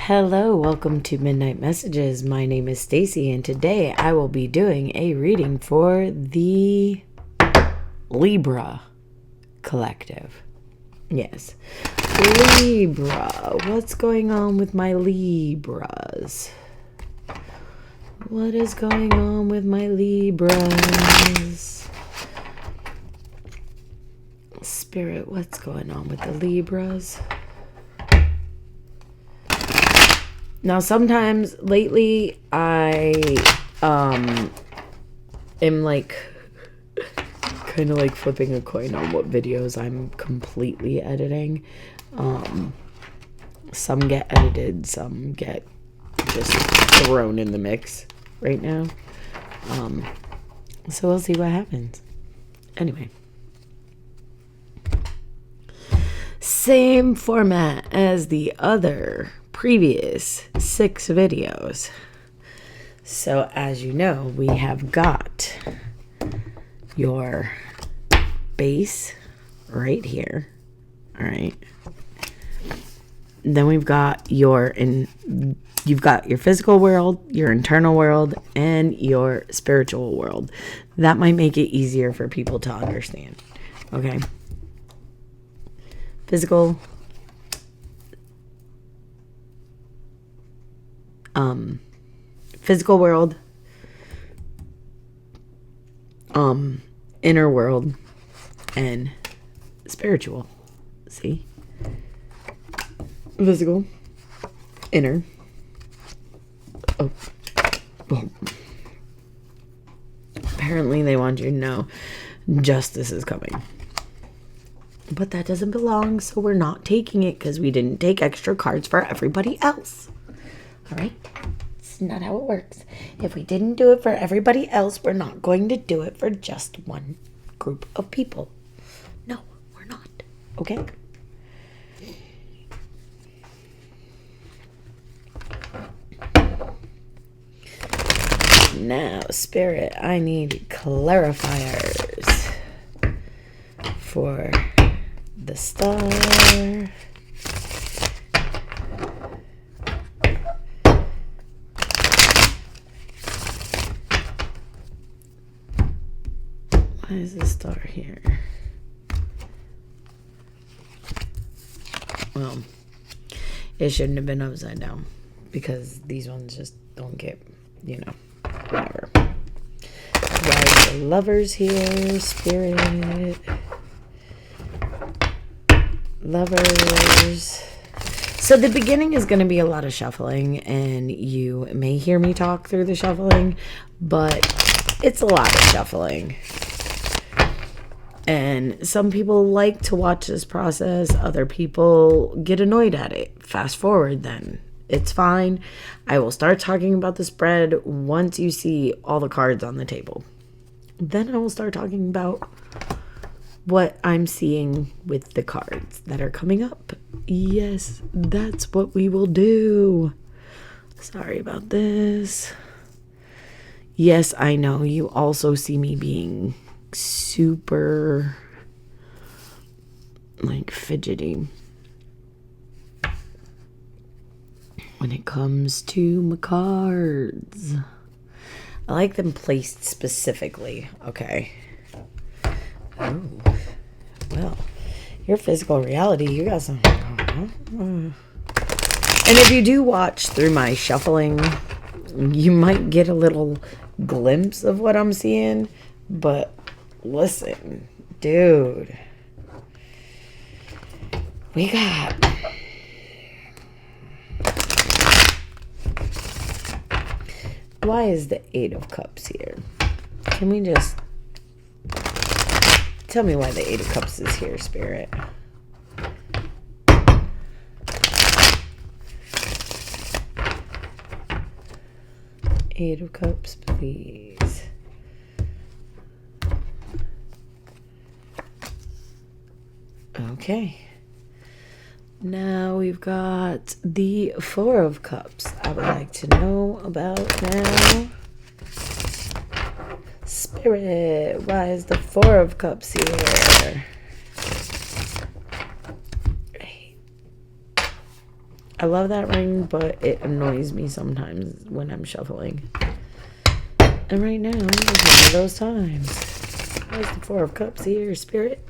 Hello, welcome to Midnight Messages. My name is Stacy, and today I will be doing a reading for the Libra collective. Yes, Libra. What's going on with my Libras? What is going on with my Libras? Spirit, what's going on with the Libras? Now, sometimes lately I am like kind of like flipping a coin on what videos I'm completely editing. Some get edited, some get just thrown in the mix right now. So we'll see what happens. Anyway. Same format as the other previous 6 videos. So as you know, we have got your base right here. All right. Then you've got your physical world, your internal world, and your spiritual world. That might make it easier for people to understand. Okay. Physical, physical world, inner world, and spiritual. See? Physical, inner. Oh. Apparently they want you to know justice is coming. But that doesn't belong, so we're not taking it because we didn't take extra cards for everybody else. All right? It's not how it works. If we didn't do it for everybody else, we're not going to do it for just one group of people. No, we're not. Okay? Now, Spirit, I need clarifiers for the star. Why is the star here? Well, it shouldn't have been upside down because these ones just don't get, whatever. Why is the lovers here, Spirit? Lovers. So the beginning is going to be a lot of shuffling, and you may hear me talk through the shuffling, but it's a lot of shuffling. And some people like to watch this process. Other people get annoyed at it. Fast forward then. It's fine. I will start talking about the spread once you see all the cards on the table. Then I will start talking about what I'm seeing with the cards that are coming up. Yes, that's what we will do. Sorry about this. Yes, I know you also see me being super fidgety when it comes to my cards. I like them placed specifically. Okay. Oh, well, your physical reality, you got some. And if you do watch through my shuffling, you might get a little glimpse of what I'm seeing. But listen, dude, we got why is the 8 of Cups here? Can we just tell me why the 8 of Cups is here, Spirit? Eight of Cups, please. Okay. Now we've got the 4 of Cups. I would like to know about now. Spirit, why is the 4 of Cups here? I love that ring, but it annoys me sometimes when I'm shuffling. And right now, is one of those times. Where's the Four of Cups here, Spirit?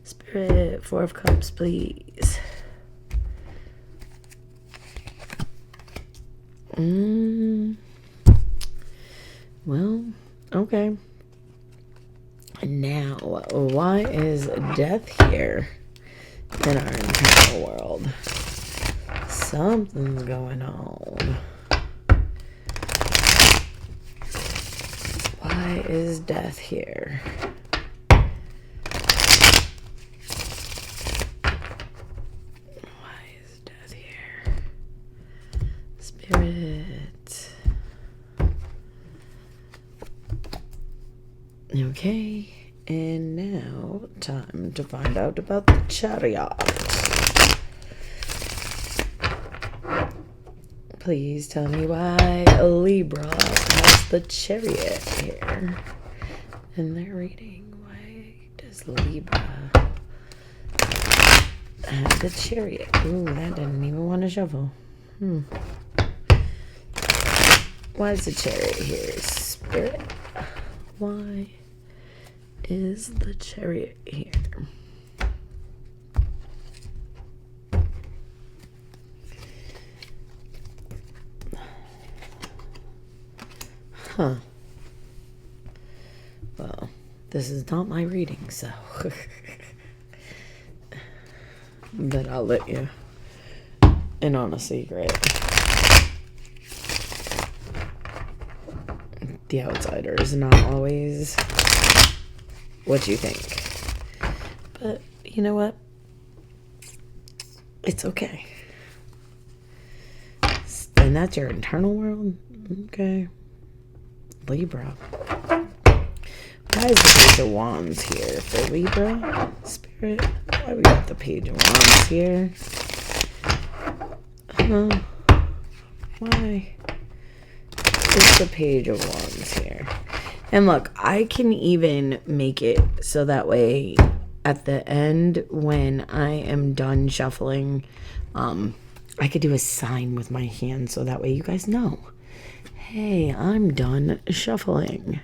Spirit, Four of Cups, please. Well, okay. Now, why is death here in our internal world? Something's going on. Why is death here? Why is death here? Spirit. Okay, and now time to find out about the Chariot. Please tell me why Libra has the Chariot here in their reading. Why does Libra have the Chariot? Ooh, that didn't even want to shuffle. Why is the Chariot here, Spirit? Why is the Chariot here? Huh. Well, this is not my reading, so. But I'll let you in on a secret. The outsider is not always what you think. But you know what? It's okay. And that's your internal world? Okay. Libra. Why is the Page of Wands here for Libra? Spirit? Why we got the Page of Wands here? Why is the Page of Wands here? And look, I can even make it so that way at the end when I am done shuffling, I could do a sign with my hand so that way you guys know. Hey, I'm done shuffling.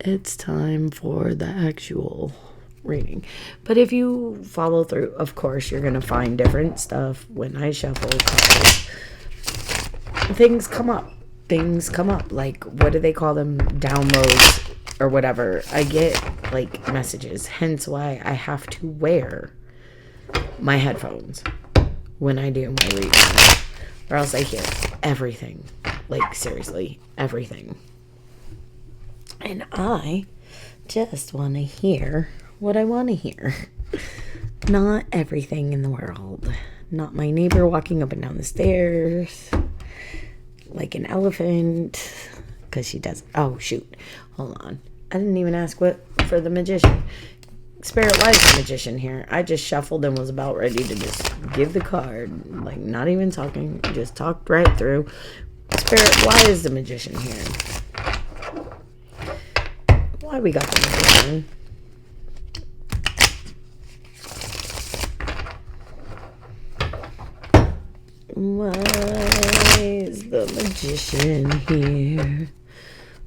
It's time for the actual reading. But if you follow through, of course, you're going to find different stuff when I shuffle cards. Things come up. Things come up. Like, what do they call them? Downloads or whatever. I get, like, messages. Hence why I have to wear my headphones when I do my reading. Or else I hear everything. Like, seriously, everything. And I just want to hear what I want to hear. Not everything in the world. Not my neighbor walking up and down the stairs like an elephant. Because she does. Oh, shoot. Hold on. I didn't even ask what for the magician. Spirit, why is the magician here? I just shuffled and was about ready to just give the card. Like, not even talking. Just talked right through. Spirit, why is the magician here? Why we got the magician? Why is the magician here?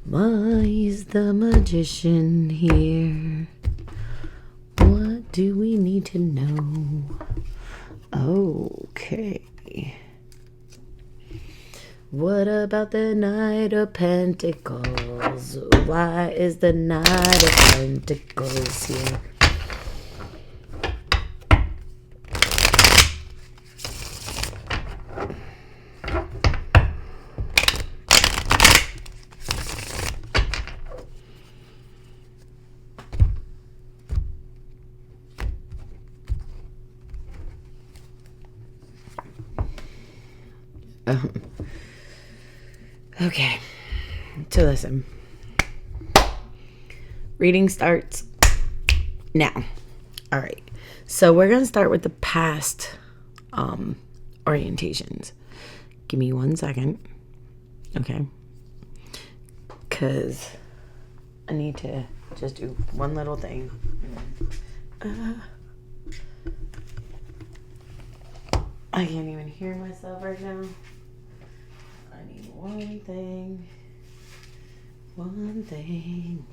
Why is the magician here? What do we need to know? Okay. What about the Knight of Pentacles? Why is the Knight of Pentacles here? Okay, so listen. Reading starts now. All right, so we're going to start with the past orientations. Give me 1 second. Okay. Because I need to just do one little thing. I can't even hear myself right now. I need one thing. One thing.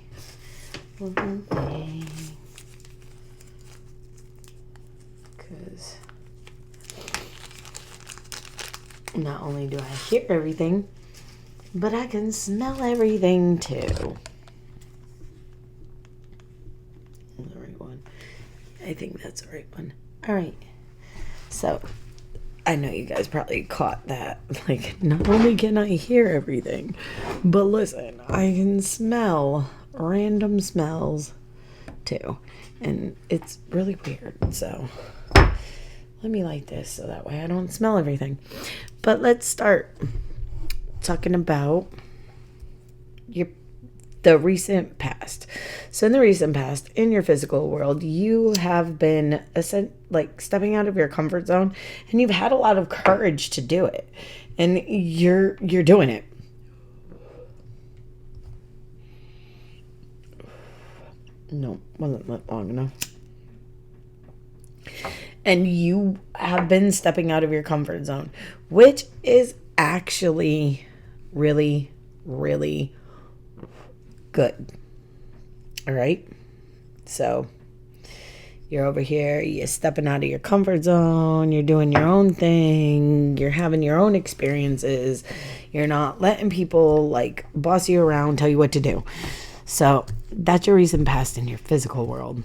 One thing. Because not only do I hear everything, but I can smell everything too. The right one. I think that's the right one. All right. So, I know you guys probably caught that. Like, not only can I hear everything, but listen, I can smell random smells too. And it's really weird. So, let me light this so that way I don't smell everything. But let's start talking about the recent past. So in the recent past, in your physical world, you have been stepping out of your comfort zone, and you've had a lot of courage to do it, and you're doing it. No, wasn't long enough. And you have been stepping out of your comfort zone, which is actually really, really good. All right. So you're over here, you're stepping out of your comfort zone, you're doing your own thing, you're having your own experiences, you're not letting people like boss you around, tell you what to do. So that's your recent past in your physical world.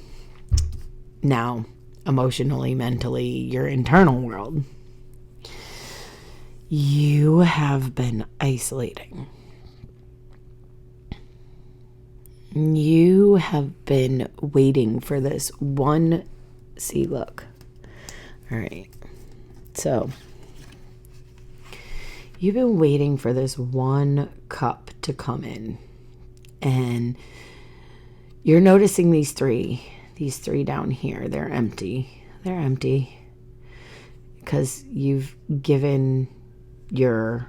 Now, emotionally, mentally, your internal world. You have been isolating. You have been waiting for this one. See, look. All right. So, you've been waiting for this one cup to come in. And you're noticing these three down here. They're empty. They're empty because you've given your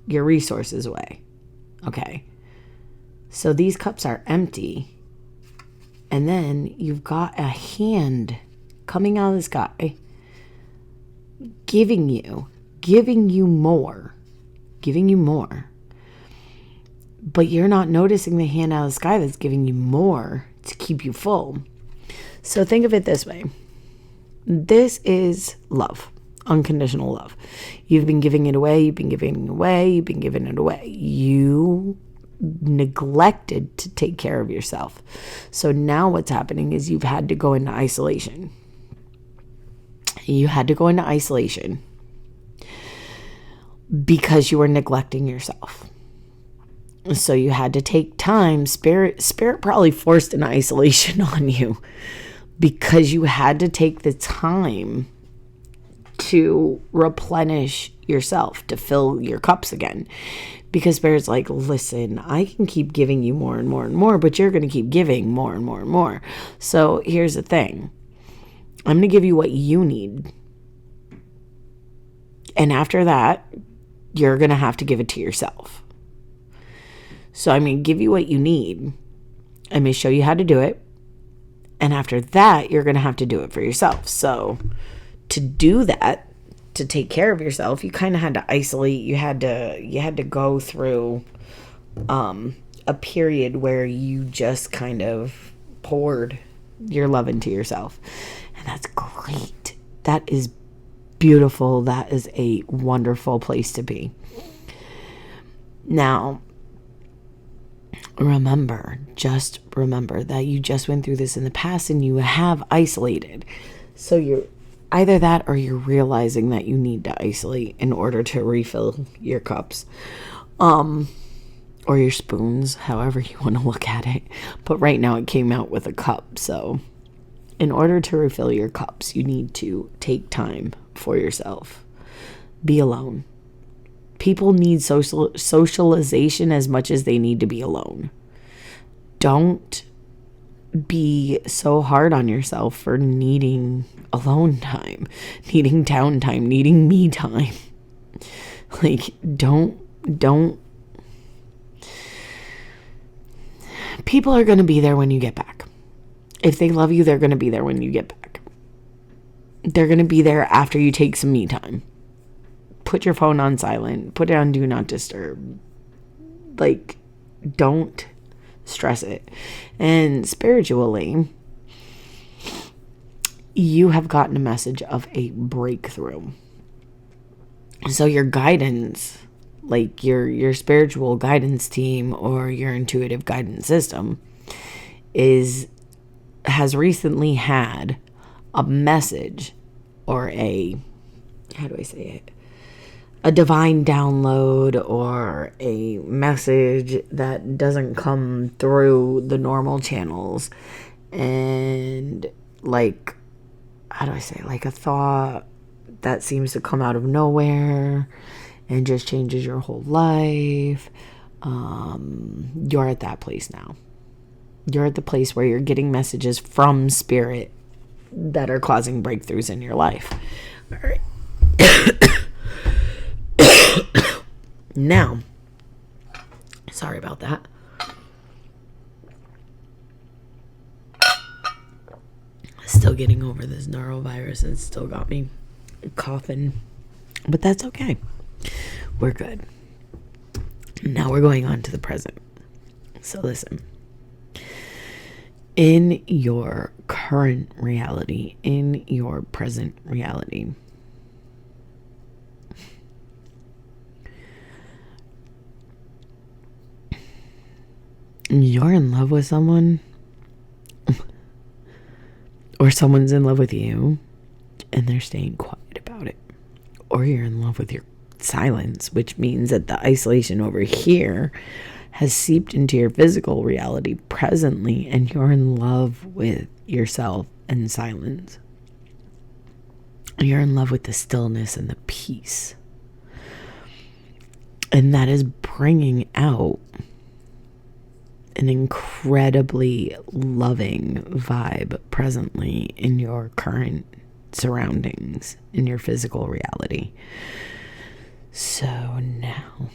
resources away. Okay. So these cups are empty. And then you've got a hand coming out of the sky giving you more. But you're not noticing the hand out of the sky that's giving you more to keep you full. So think of it this way. This is love. Unconditional love. You've been giving it away. You've been giving it away. You've been giving it away. You neglected to take care of yourself. So now what's happening is you've had to go into isolation. You had to go into isolation because you were neglecting yourself. So you had to take time. Spirit probably forced an isolation on you because you had to take the time to replenish yourself, to fill your cups again. Because Spirit's like, listen, I can keep giving you more and more and more, but you're going to keep giving more and more and more. So here's the thing. I'm going to give you what you need. And after that, you're going to have to give it to yourself. So I'm going to give you what you need. I'm going to show you how to do it. And after that, you're going to have to do it for yourself. So to do that, to take care of yourself, you kind of had to isolate. You had to go through a period where you just kind of poured your love into yourself. And that's great. That is beautiful. That is a wonderful place to be. Now, remember that you just went through this in the past and you have isolated. So you're either that or you're realizing that you need to isolate in order to refill your cups. Or your spoons, however you want to look at it. But right now it came out with a cup. So in order to refill your cups, you need to take time for yourself. Be alone. People need socialization as much as they need to be alone. Don't be so hard on yourself for needing alone time, needing downtime, needing me time. Like, don't. People are going to be there when you get back. If they love you, they're going to be there when you get back. They're going to be there after you take some me time. Put your phone on silent. Put it on do not disturb. Like, don't stress it. And spiritually, you have gotten a message of a breakthrough. So your guidance, like your spiritual guidance team or your intuitive guidance system, has recently had a message or a divine download or a message that doesn't come through the normal channels, and like a thought that seems to come out of nowhere and just changes your whole life. You're at that place now. You're at the place where you're getting messages from spirit that are causing breakthroughs in your life. All right. Now, sorry about that. Still getting over this norovirus. It's still got me coughing, but that's okay. We're good. Now we're going on to the present. So listen. In your current reality, in your present reality, you're in love with someone, or someone's in love with you, and they're staying quiet about it. Or you're in love with your silence, which means that the isolation over here has seeped into your physical reality presently, and you're in love with yourself and silence. You're in love with the stillness and the peace. And that is bringing out an incredibly loving vibe presently in your current surroundings, in your physical reality. So now,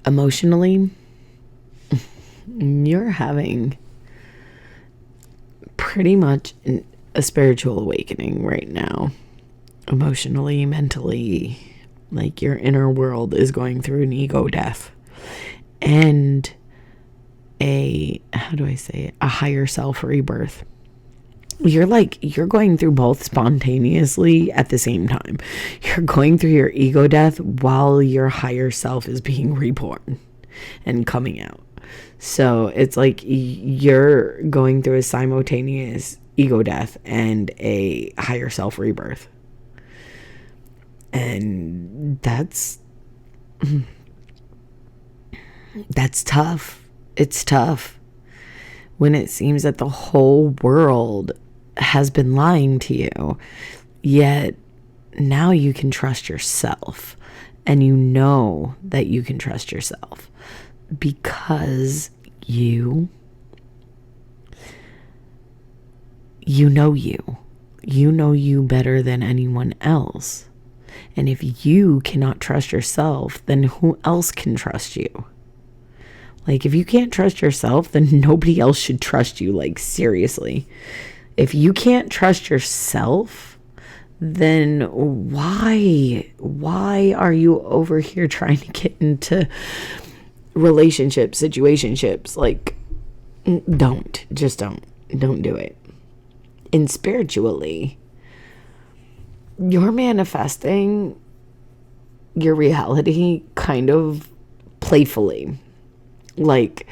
emotionally, you're having pretty much a spiritual awakening right now. Emotionally, mentally, like your inner world is going through an ego death and a higher self rebirth. You're going through both spontaneously at the same time. You're going through your ego death while your higher self is being reborn and coming out. So it's like you're going through a simultaneous ego death and a higher self rebirth. And that's tough. It's tough when it seems that the whole world has been lying to you, yet now you can trust yourself, and you know that you can trust yourself because you know you better than anyone else. And if you cannot trust yourself, then who else can trust you? Like, if you can't trust yourself, then nobody else should trust you. Like, seriously. If you can't trust yourself, then why are you over here trying to get into situationships? Like, don't do it. And spiritually, you're manifesting your reality kind of playfully. Like,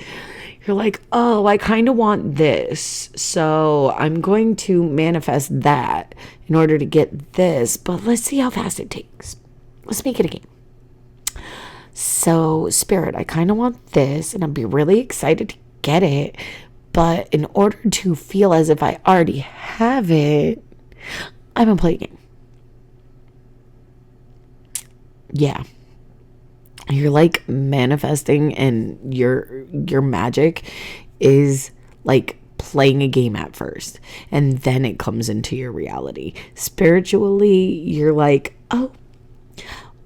you're like, oh, I kind of want this, so I'm going to manifest that in order to get this, but let's see how fast it takes. Let's make it a game. So, Spirit, I kind of want this, and I'd be really excited to get it, but in order to feel as if I already have it, I'm going to play a game. Yeah. You're like manifesting, and your magic is like playing a game at first, and then it comes into your reality. Spiritually, you're like, oh,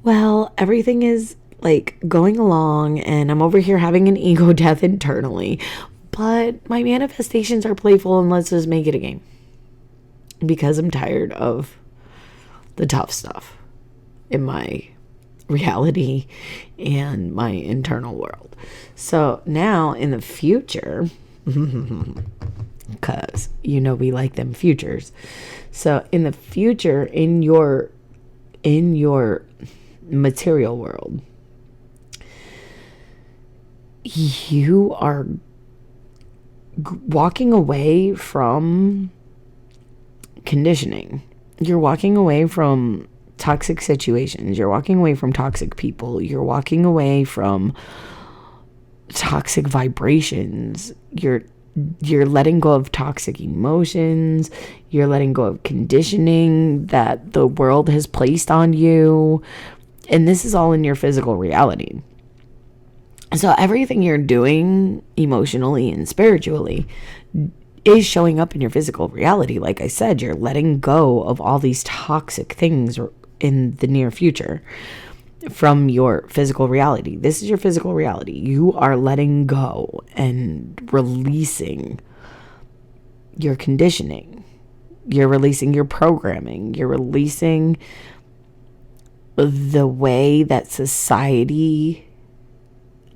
well, everything is like going along, and I'm over here having an ego death internally, But my manifestations are playful, and let's just make it a game. Because I'm tired of the tough stuff in my reality and my internal world. So now in the future, because we like them futures. So in the future, in your material world, you are walking away from conditioning. You're walking away from toxic situations. You're walking away from toxic people. You're walking away from toxic vibrations. You're letting go of toxic emotions. You're letting go of conditioning that the world has placed on you. And this is all in your physical reality. So everything you're doing emotionally and spiritually is showing up in your physical reality. Like I said, you're letting go of all these toxic things in the near future from your physical reality. This is your physical reality. You are letting go and releasing your conditioning. You're releasing your programming. You're releasing the way that society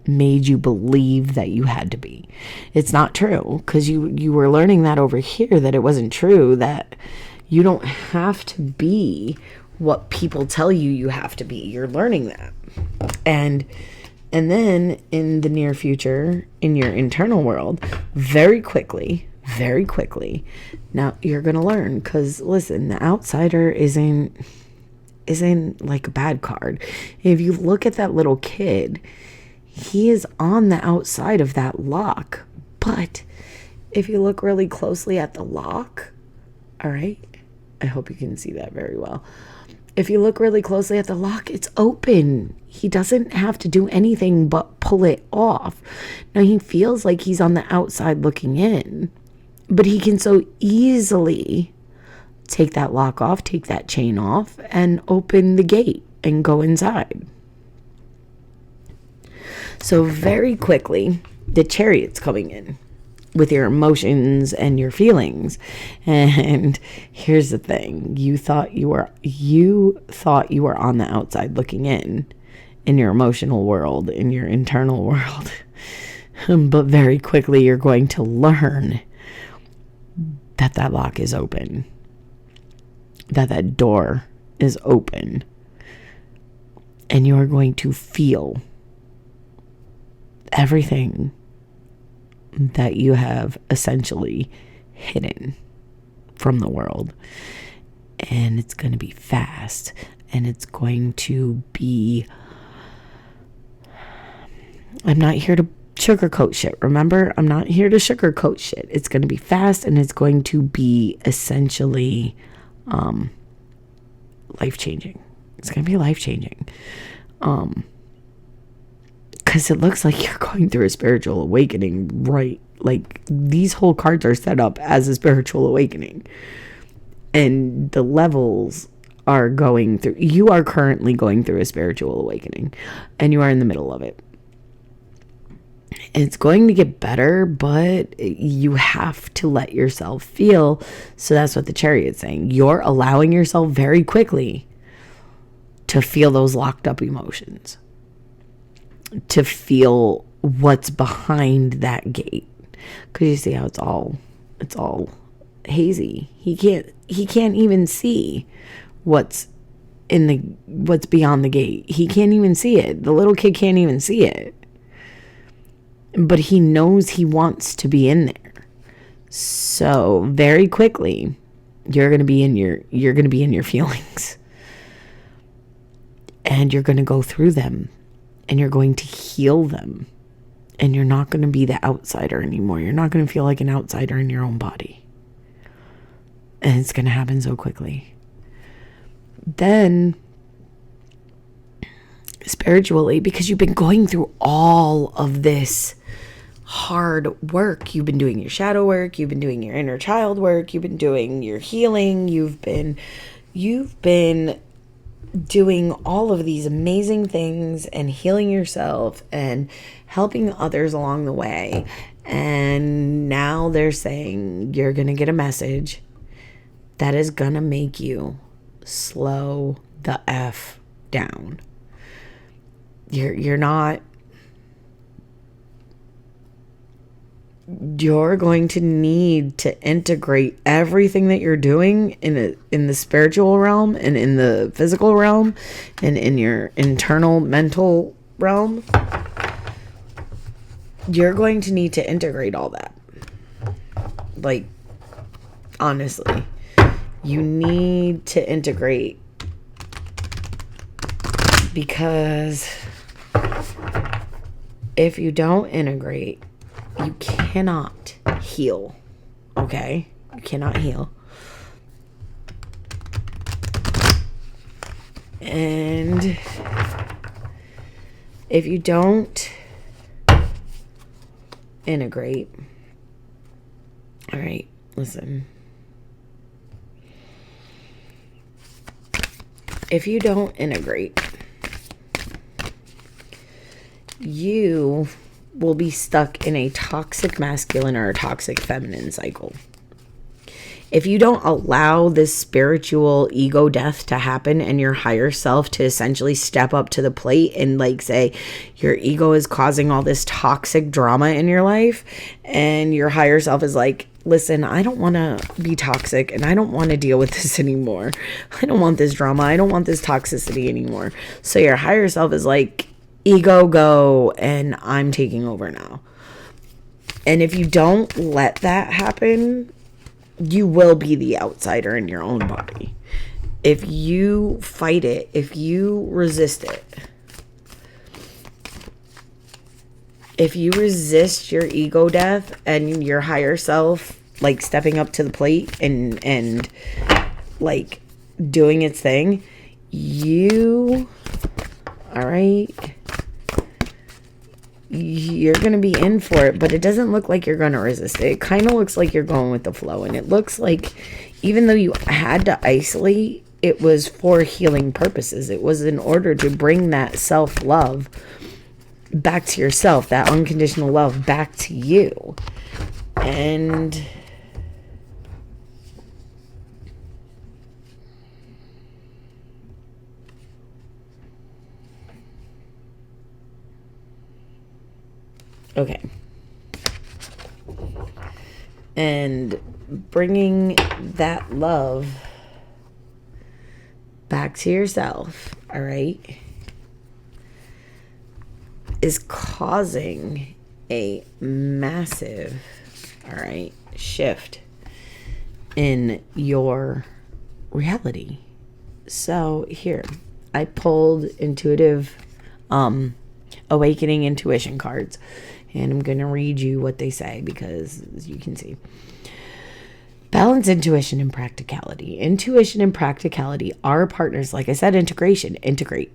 made you believe that you had to be. It's not true, because you were learning that over here, that it wasn't true, that you don't have to be what people tell you have to be. You're learning that. And then in the near future, in your internal world, very quickly, now you're going to learn, because listen, the outsider isn't like a bad card. If you look at that little kid, he is on the outside of that lock. But if you look really closely at the lock, all right, I hope you can see that very well. If you look really closely at the lock, it's open. He doesn't have to do anything but pull it off. Now, he feels like he's on the outside looking in, but he can so easily take that lock off, take that chain off, and open the gate and go inside. So very quickly, the Chariot's coming in with your emotions and your feelings. And here's the thing. You thought you were on the outside looking in your emotional world, in your internal world. But very quickly, you're going to learn that lock is open, that door is open, and you are going to feel everything that you have essentially hidden from the world. And it's going to be fast, and it's going to be, I'm not here to sugarcoat shit. Remember, I'm not here to sugarcoat shit. It's going to be fast, and it's going to be essentially life-changing. It's going to be life-changing. Because it looks like you're going through a spiritual awakening, right? Like, these whole cards are set up as a spiritual awakening. And the levels are going through, you are currently going through a spiritual awakening. And you are in the middle of it. It's going to get better, but you have to let yourself feel. So that's what the Chariot's saying. You're allowing yourself very quickly to feel those locked up emotions, to feel what's behind that gate. Because you see how it's all hazy. He can't even see what's beyond the gate. He can't even see it. The little kid can't even see it. But he knows he wants to be in there. So very quickly, you're going to be in your feelings. And you're going to go through them. And you're going to heal them. And you're not going to be the outsider anymore. You're not going to feel like an outsider in your own body. And it's going to happen so quickly. Then, spiritually, because you've been going through all of this hard work. You've been doing your shadow work. You've been doing your inner child work. You've been doing your healing. You've been doing all of these amazing things and healing yourself and helping others along the way. And now they're saying you're going to get a message that is going to make you slow the F down. You're going to need to integrate everything that you're doing in the spiritual realm and in the physical realm and in your internal mental realm. You're going to need to integrate all that. Like, honestly, you need to integrate, because if you don't integrate, you cannot heal. Okay? You cannot heal. And if you don't integrate, all right, listen. If you don't integrate, you will be stuck in a toxic masculine or a toxic feminine cycle. If you don't allow this spiritual ego death to happen and your higher self to essentially step up to the plate and like say your ego is causing all this toxic drama in your life, and your higher self is like, listen, I don't want to be toxic and I don't want to deal with this anymore. I don't want this drama. I don't want this toxicity anymore. So your higher self is like, ego go, and I'm taking over now. And if you don't let that happen, you will be the outsider in your own body. If you fight it, if you resist it, if you resist your ego death and your higher self like stepping up to the plate and like doing its thing, all right, you're going to be in for it, but it doesn't look like you're going to resist it. It kind of looks like you're going with the flow. And it looks like even though you had to isolate, it was for healing purposes. It was in order to bring that self-love back to yourself, that unconditional love back to you. And okay. And bringing that love back to yourself, all right, is causing a massive, all right, shift in your reality. So here, I pulled intuitive, awakening intuition cards. And I'm going to read you what they say because, as you can see, balance intuition and practicality. Intuition and practicality are partners. Like I said, integration. Integrate.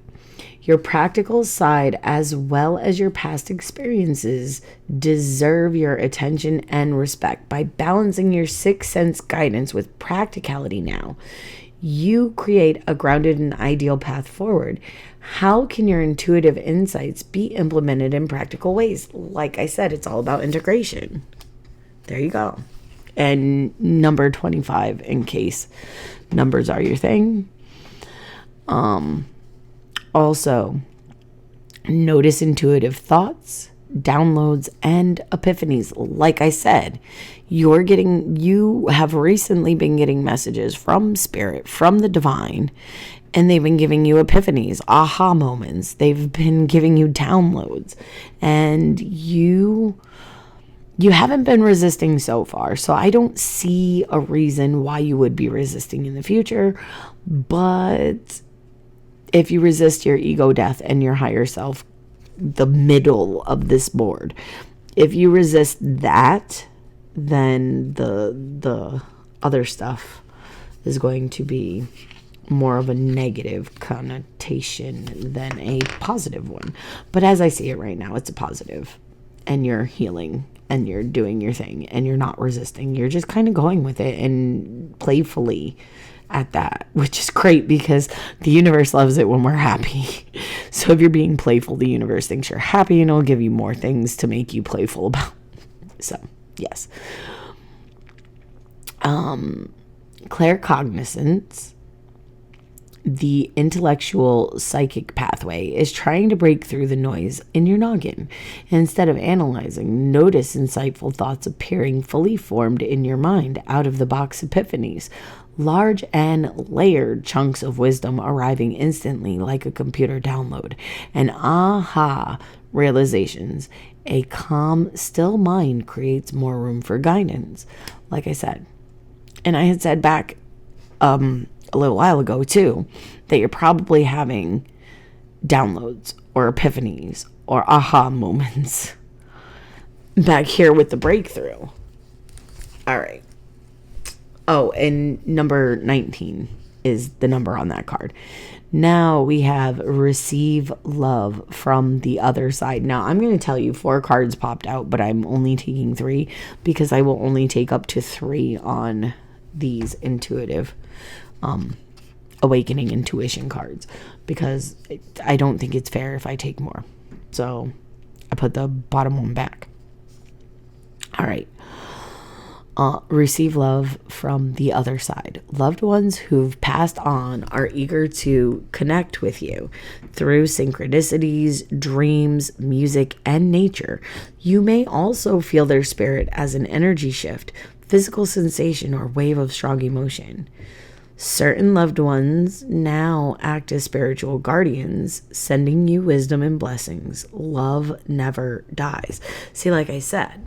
Your practical side as well as your past experiences deserve your attention and respect. By balancing your sixth sense guidance with practicality now, you create a grounded and ideal path forward. How can your intuitive insights be implemented in practical ways? Like I said, it's all about integration. There you go. And number 25, in case numbers are your thing. Also, notice intuitive thoughts, downloads, and epiphanies. Like I said, you have recently been getting messages from spirit, from the divine, and they've been giving you epiphanies, aha moments. They've been giving you downloads, and you haven't been resisting so far. So I don't see a reason why you would be resisting in the future. But if you resist your ego death and your higher self, the middle of this board, if you resist that, then the other stuff is going to be more of a negative connotation than a positive one. But as I see it right now, it's a positive, and you're healing and you're doing your thing and you're not resisting. You're just kind of going with it and playfully at that, which is great because the universe loves it when we're happy. So if you're being playful, the universe thinks you're happy and it'll give you more things to make you playful about. So, yes. Claircognizance, the intellectual psychic pathway, is trying to break through the noise in your noggin. Instead of analyzing, notice insightful thoughts appearing fully formed in your mind, out of the box epiphanies, large and layered chunks of wisdom arriving instantly like a computer download, and aha realizations. A calm, still mind creates more room for guidance, like I said. And I had said back a little while ago too, that you're probably having downloads or epiphanies or aha moments back here with the breakthrough. All right. Oh, and number 19 is the number on that card. Now we have receive love from the other side. Now I'm going to tell you 4 cards popped out, but I'm only taking 3 because I will only take up to 3 on these intuitive awakening intuition cards, because I don't think it's fair if I take more. So I put the bottom one back. All right. Receive love from the other side. Loved ones who've passed on are eager to connect with you through synchronicities, dreams, music, and nature. You may also feel their spirit as an energy shift, physical sensation, or wave of strong emotion. Certain loved ones now act as spiritual guardians, sending you wisdom and blessings. Love never dies. See, like I said,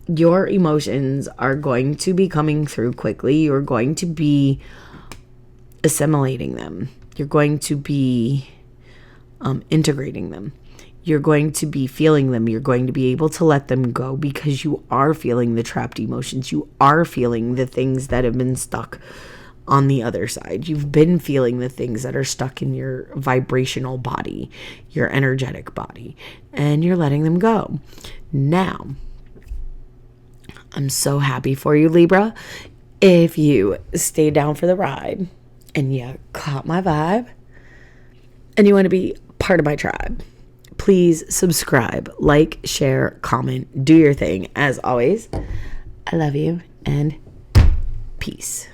your emotions are going to be coming through quickly. You're going to be assimilating them. You're going to be integrating them. You're going to be feeling them. You're going to be able to let them go because you are feeling the trapped emotions. You are feeling the things that have been stuck on the other side. You've been feeling the things that are stuck in your vibrational body, your energetic body, and you're letting them go. Now, I'm so happy for you, Libra. If you stay down for the ride and you caught my vibe and you want to be part of my tribe, please subscribe, like, share, comment, do your thing. As always, I love you and peace.